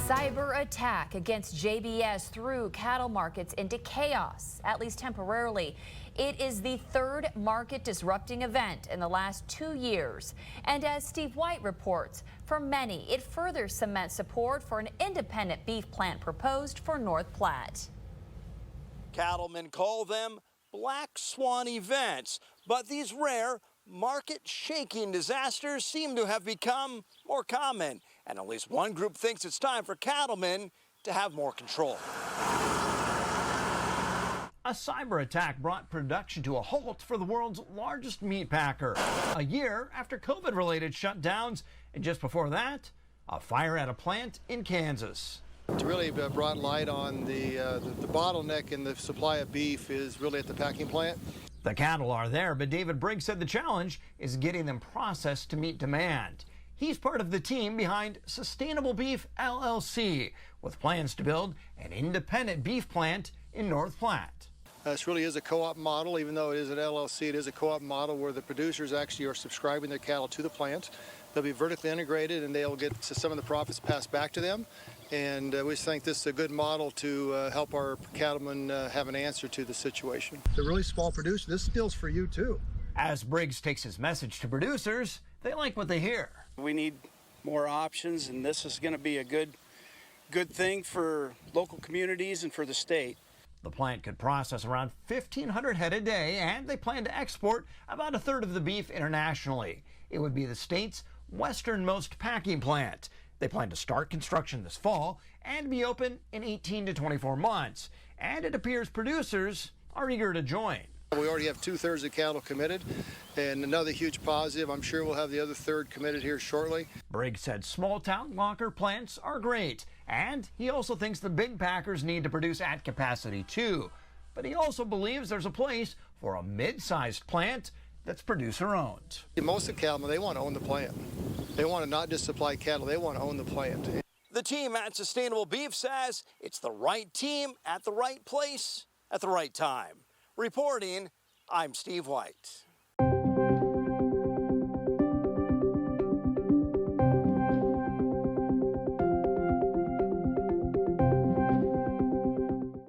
cyber attack against JBS threw cattle markets into chaos, at least temporarily. It is the third market disrupting event in the last 2 years. And as Steve White reports, for many, it further cements support for an independent beef plant proposed for North Platte. Cattlemen call them black swan events, but these rare, market-shaking disasters seem to have become more common, and at least one group thinks it's time for cattlemen to have more control. A cyber attack brought production to a halt for the world's largest meat packer, a year after COVID-related shutdowns, and just before that, a fire at a plant in Kansas. It's really brought light on the bottleneck in the supply of beef is really at the packing plant. The cattle are there, but David Briggs said the challenge is getting them processed to meet demand. He's part of the team behind Sustainable Beef LLC, with plans to build an independent beef plant in North Platte. This really is a co-op model. Even though it is an LLC, it is a co-op model where the producers actually are subscribing their cattle to the plant. They'll be vertically integrated, and they'll get some of the profits passed back to them. And we think this is a good model to help our cattlemen have an answer to the situation. The really small producer, this deal's for you too. As Briggs takes his message to producers, they like what they hear. We need more options, and this is going to be a good thing for local communities and for the state. The plant could process around 1,500 head a day, and they plan to export about a third of the beef internationally. It would be the state's westernmost packing plant. They plan to start construction this fall and be open in 18 to 24 months. And it appears producers are eager to join. We already have 2/3 of cattle committed, and another huge positive. I'm sure we'll have the other third committed here shortly. Briggs said small town locker plants are great, and he also thinks the big packers need to produce at capacity too. But he also believes there's a place for a mid-sized plant that's producer owned. Most of the cattlemen, they want to own the plant. They want to not just supply cattle, they want to own the plant. The team at Sustainable Beef says it's the right team at the right place at the right time. Reporting, I'm Steve White.